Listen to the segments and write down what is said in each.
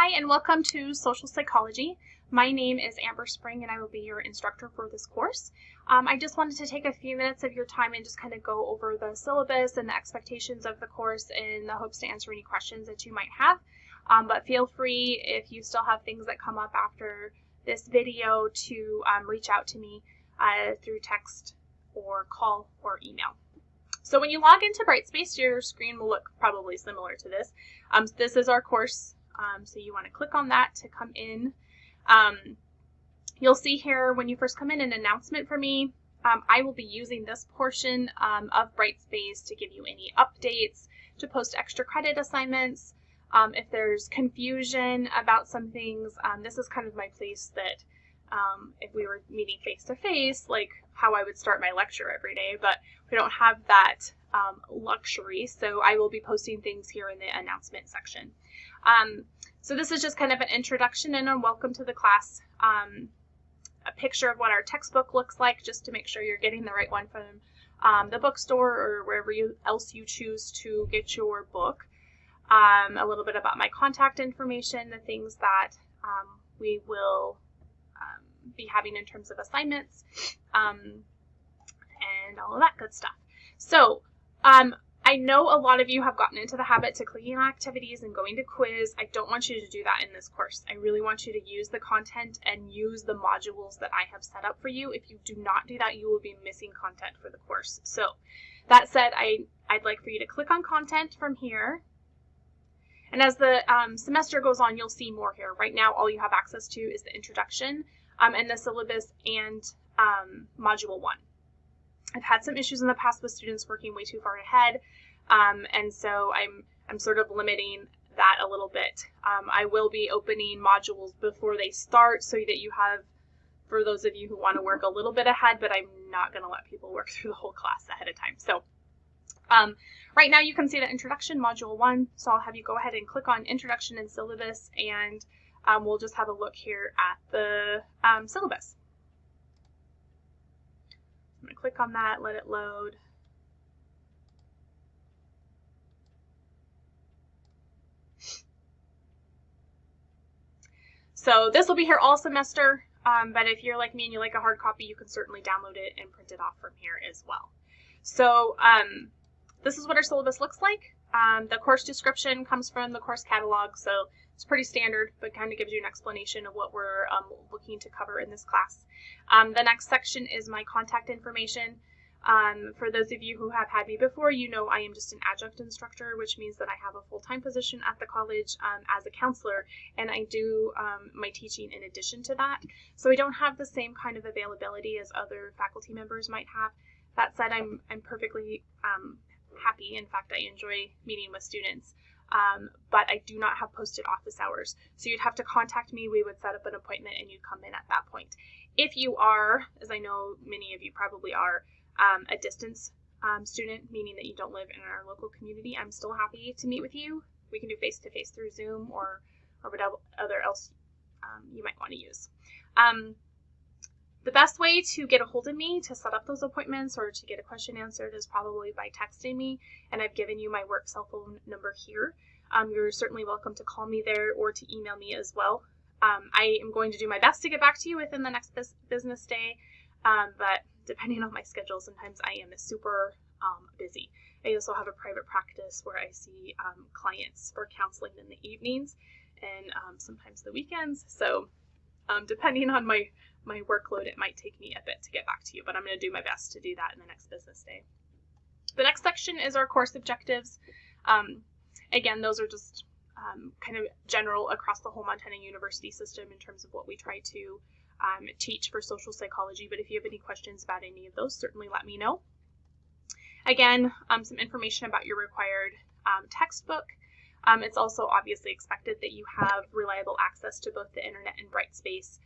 Hi and welcome to Social Psychology. My name is Amber Spring and I will be your instructor for this course. I just wanted to take a few minutes of your time and just kind of go over the syllabus and the expectations of the course in the hopes to answer any questions that you might have. But feel free, if you still have things that come up after this video, to reach out to me through text or call or email. So when you log into Brightspace, your screen will look probably similar to this. This is our course. So you want to click on that to come in. You'll see here when you first come in an announcement for me. I will be using this portion of Brightspace to give you any updates, to post extra credit assignments. If there's confusion about some things, this is kind of my place that if we were meeting face-to-face, like how I would start my lecture every day, but we don't have that luxury, so I will be posting things here in the announcement section. So this is just kind of an introduction and a welcome to the class, a picture of what our textbook looks like, just to make sure you're getting the right one from the bookstore or wherever else you choose to get your book. A little bit about my contact information, the things that we will be having in terms of assignments, and all of that good stuff. So I know a lot of you have gotten into the habit to clicking on activities and going to quiz. I don't want you to do that in this course. I really want you to use the content and use the modules that I have set up for you. If you do not do that, you will be missing content for the course. So that said, I'd like for you to click on content from here. And as the semester goes on, you'll see more here. Right now, all you have access to is the introduction and the syllabus and module 1. I've had some issues in the past with students working way too far ahead, and so I'm sort of limiting that a little bit. I will be opening modules before they start so that you have, for those of you who want to work a little bit ahead, but I'm not going to let people work through the whole class ahead of time. So right now you can see the introduction, module 1, so I'll have you go ahead and click on introduction and syllabus, and we'll just have a look here at the syllabus. I'm going to click on that, let it load. So this will be here all semester, but if you're like me and you like a hard copy, you can certainly download it and print it off from here as well. So this is what our syllabus looks like. The course description comes from the course catalog, so it's pretty standard, but kind of gives you an explanation of what we're looking to cover in this class. The next section is my contact information. For those of you who have had me before, you know I am just an adjunct instructor, which means that I have a full-time position at the college as a counselor, and I do my teaching in addition to that. So I don't have the same kind of availability as other faculty members might have. That said, I'm perfectly happy. In fact, I enjoy meeting with students. But I do not have posted office hours. So you'd have to contact me, we would set up an appointment, and you'd come in at that point. If you are, as I know many of you probably are, a distance student, meaning that you don't live in our local community, I'm still happy to meet with you. We can do face-to-face through Zoom or whatever other else you might want to use. The best way to get a hold of me to set up those appointments or to get a question answered is probably by texting me, and I've given you my work cell phone number here. You're certainly welcome to call me there or to email me as well. I am going to do my best to get back to you within the next business day, but depending on my schedule, sometimes I am super busy. I also have a private practice where I see clients for counseling in the evenings and sometimes the weekends, so depending on my workload, it might take me a bit to get back to you, but I'm going to do my best to do that in the next business day. The next section is our course objectives. Again, those are just kind of general across the whole Montana University system in terms of what we try to teach for social psychology, but if you have any questions about any of those, certainly let me know. Again, some information about your required textbook. It's also obviously expected that you have reliable access to both the internet and Brightspace,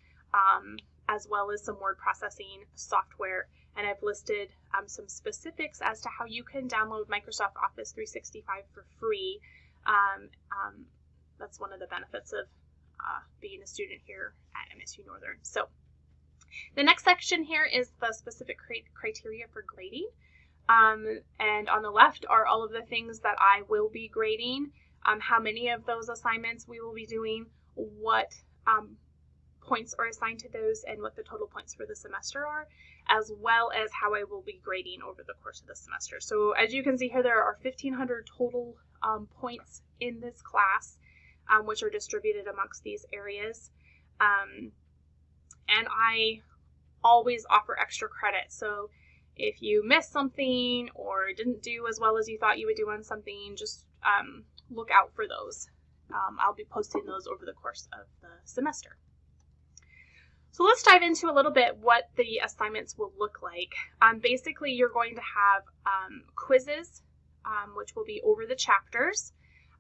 as well as some word processing software, and I've listed some specifics as to how you can download Microsoft Office 365 for free. That's one of the benefits of being a student here at MSU Northern. So the next section here is the specific criteria for grading, and on the left are all of the things that I will be grading how many of those assignments we will be doing, what points are assigned to those, and what the total points for the semester are, as well as how I will be grading over the course of the semester. So as you can see here, there are 1,500 total points in this class, which are distributed amongst these areas. And I always offer extra credit. So if you missed something or didn't do as well as you thought you would do on something, just look out for those. I'll be posting those over the course of the semester. So let's dive into a little bit what the assignments will look like. Basically, you're going to have quizzes, which will be over the chapters,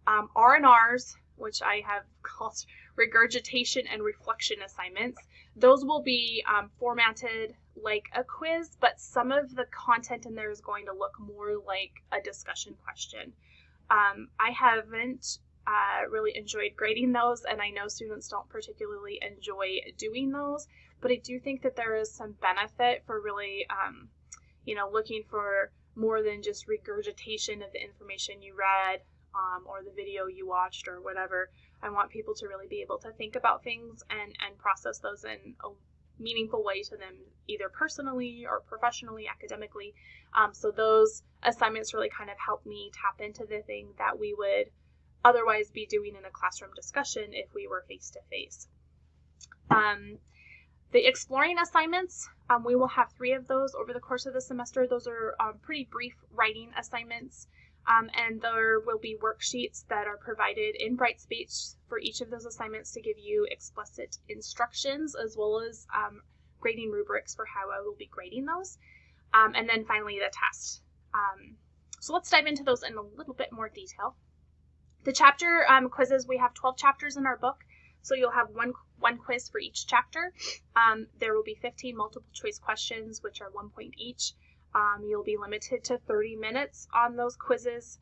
R&Rs, which I have called regurgitation and reflection assignments. Those will be formatted like a quiz, but some of the content in there is going to look more like a discussion question. I haven't really enjoyed grading those, and I know students don't particularly enjoy doing those, but I do think that there is some benefit for really, looking for more than just regurgitation of the information you read or the video you watched or whatever. I want people to really be able to think about things and process those in a meaningful way to them, either personally or professionally, academically. So those assignments really kind of help me tap into the thing that we would otherwise be doing in a classroom discussion if we were face-to-face. The exploring assignments, we will have 3 of those over the course of the semester. Those are pretty brief writing assignments, and there will be worksheets that are provided in Brightspace for each of those assignments to give you explicit instructions, as well as grading rubrics for how I will be grading those. And then finally the test. So let's dive into those in a little bit more detail. The chapter quizzes, we have 12 chapters in our book, so you'll have one quiz for each chapter. There will be 15 multiple choice questions, which are 1 point each. You'll be limited to 30 minutes on those quizzes,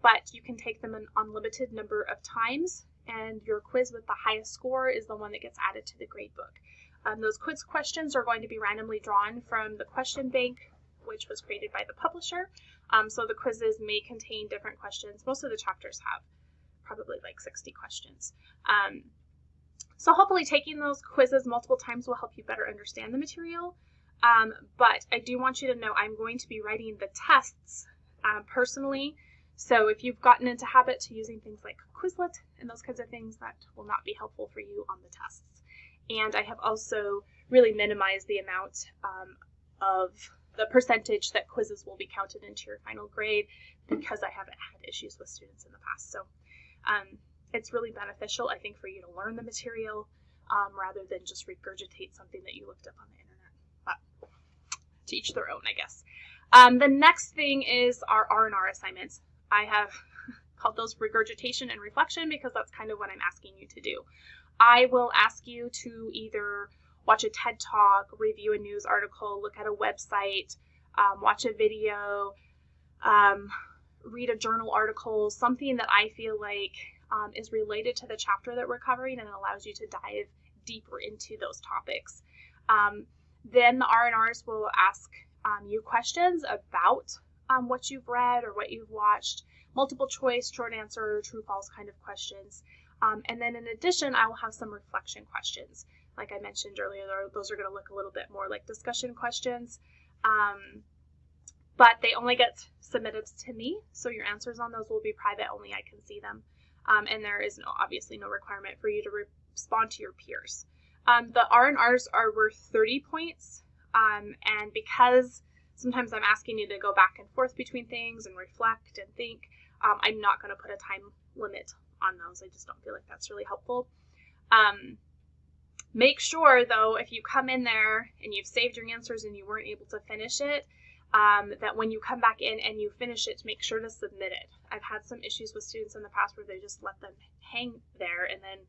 but you can take them an unlimited number of times, and your quiz with the highest score is the one that gets added to the grade book. Those quiz questions are going to be randomly drawn from the question bank, which was created by the publisher. So the quizzes may contain different questions. Most of the chapters have probably like 60 questions. So hopefully taking those quizzes multiple times will help you better understand the material. But I do want you to know I'm going to be writing the tests personally. So if you've gotten into habit to using things like Quizlet and those kinds of things, that will not be helpful for you on the tests. And I have also really minimized the amount of the percentage that quizzes will be counted into your final grade, because I haven't had issues with students in the past. So it's really beneficial, I think, for you to learn the material rather than just regurgitate something that you looked up on the internet. But to each their own, I guess. The next thing is our R&R assignments. I have called those regurgitation and reflection because that's kind of what I'm asking you to do. I will ask you to either watch a TED Talk, review a news article, look at a website, watch a video, read a journal article, something that I feel like is related to the chapter that we're covering and allows you to dive deeper into those topics. Then the R&Rs will ask you questions about what you've read or what you've watched, multiple choice, short answer, true, false kind of questions. And then in addition, I will have some reflection questions. Like I mentioned earlier, those are going to look a little bit more like discussion questions, but they only get submitted to me, so your answers on those will be private, only I can see them, and there is obviously no requirement for you to respond to your peers. The R&Rs are worth 30 points, and because sometimes I'm asking you to go back and forth between things and reflect and think, I'm not going to put a time limit on those. I just don't feel like that's really helpful. Make sure, though, if you come in there and you've saved your answers and you weren't able to finish it, that when you come back in and you finish it, make sure to submit it. I've had some issues with students in the past where they just let them hang there and then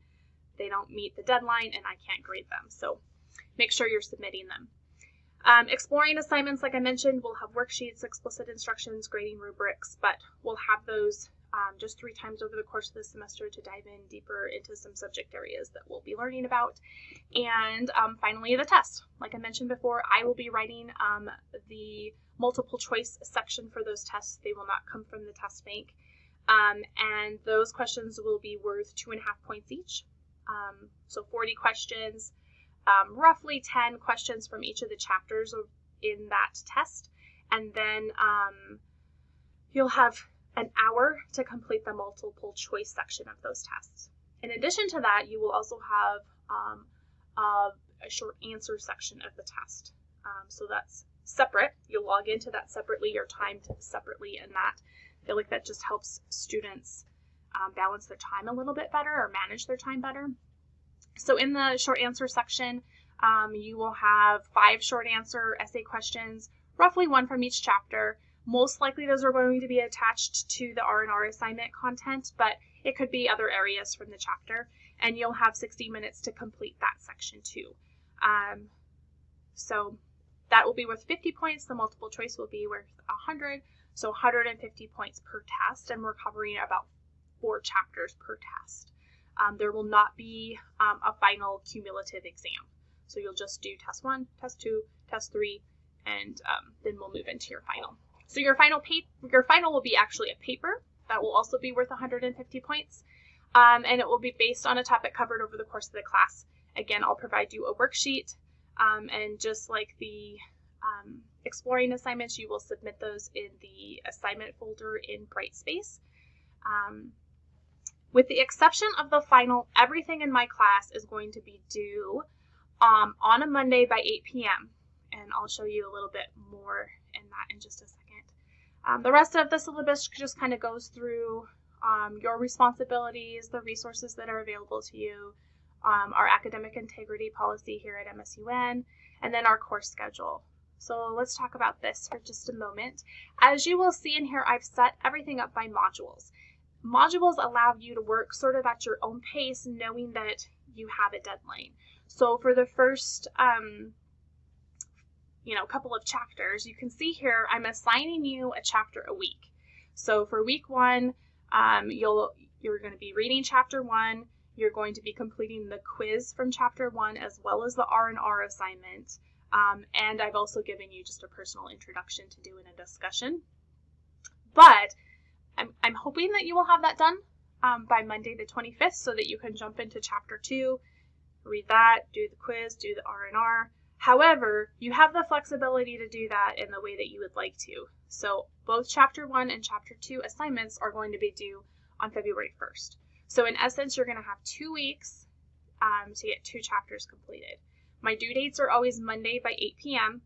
they don't meet the deadline and I can't grade them. So make sure you're submitting them. Exploring assignments, like I mentioned, we'll have worksheets, explicit instructions, grading rubrics, but we'll have those just 3 times over the course of the semester to dive in deeper into some subject areas that we'll be learning about. And finally, the test. Like I mentioned before, I will be writing the multiple choice section for those tests. They will not come from the test bank. and those questions will be worth 2.5 points each. So 40 questions, roughly 10 questions from each of the chapters in that test, and then you'll have an hour to complete the multiple choice section of those tests. In addition to that, you will also have a short answer section of the test. So that's separate. You'll log into that separately, or timed separately, and that I feel like that just helps students balance their time a little bit better, or manage their time better. So in the short answer section, you will have 5 short answer essay questions, roughly 1 from each chapter. Most likely those are going to be attached to the R&R assignment content, but it could be other areas from the chapter, and you'll have 60 minutes to complete that section too. So that will be worth 50 points. The multiple choice will be worth 100, so 150 points per test, and we're covering about 4 chapters per test. There will not be a final cumulative exam. So you'll just do test 1, test 2, test 3, and then we'll move into your final. So your final will be actually a paper that will also be worth 150 points, and it will be based on a topic covered over the course of the class. Again, I'll provide you a worksheet, and just like the exploring assignments, you will submit those in the assignment folder in Brightspace. With the exception of the final, everything in my class is going to be due on a Monday by 8 p.m. And I'll show you a little bit more in that in just a second. The rest of the syllabus just kind of goes through your responsibilities, the resources that are available to you, our academic integrity policy here at MSUN, and then our course schedule. So let's talk about this for just a moment. As you will see in here, I've set everything up by modules. Modules allow you to work sort of at your own pace, knowing that you have a deadline. So for the first couple of chapters, you can see here I'm assigning you a chapter a week. So for week 1, you're going to be reading chapter 1. You're going to be completing the quiz from chapter 1 as well as the R&R assignment. And I've also given you just a personal introduction to do in a discussion. But I'm hoping that you will have that done by Monday the 25th, so that you can jump into chapter 2, read that, do the quiz, do the R&R. However, you have the flexibility to do that in the way that you would like to. So both chapter 1 and chapter 2 assignments are going to be due on February 1st. So in essence, you're going to have 2 weeks to get 2 chapters completed. My due dates are always Monday by 8 p.m.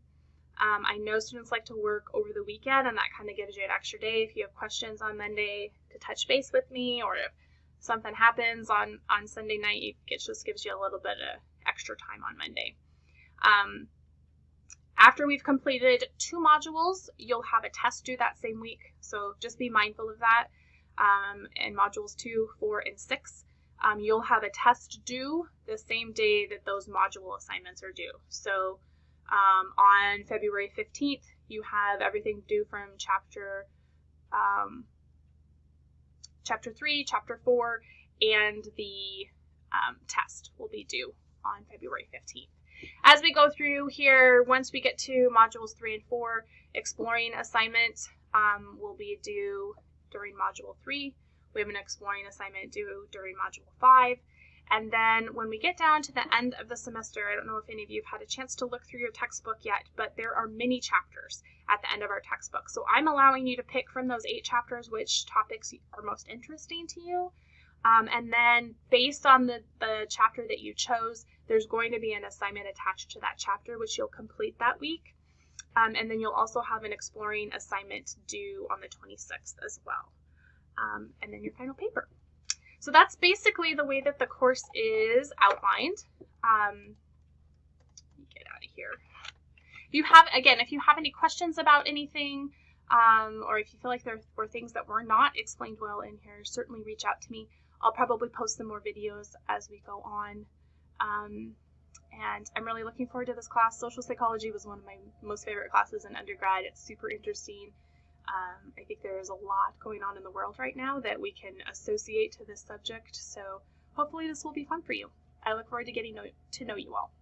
I know students like to work over the weekend, and that kind of gives you an extra day if you have questions on Monday to touch base with me, or if something happens on Sunday night, it just gives you a little bit of extra time on Monday. After we've completed 2 modules, you'll have a test due that same week, so just be mindful of that. In modules 2, 4, and 6, you'll have a test due the same day that those module assignments are due. So on February 15th, you have everything due from chapter 3, chapter 4, and the test will be due on February 15th. As we go through here, once we get to modules 3 and 4, exploring assignment will be due during module 3. We have an exploring assignment due during module 5. And then when we get down to the end of the semester, I don't know if any of you have had a chance to look through your textbook yet, but there are mini chapters at the end of our textbook. So I'm allowing you to pick from those 8 chapters which topics are most interesting to you. And then based on the chapter that you chose, there's going to be an assignment attached to that chapter, which you'll complete that week. And then you'll also have an exploring assignment due on the 26th as well. And then your final paper. So that's basically the way that the course is outlined. Let me get out of here. If you have any questions about anything, or if you feel like there were things that were not explained well in here, certainly reach out to me. I'll probably post some more videos as we go on. And I'm really looking forward to this class. Social psychology was one of my most favorite classes in undergrad. It's super interesting. I think there is a lot going on in the world right now that we can associate to this subject. So hopefully this will be fun for you. I look forward to getting to know you all.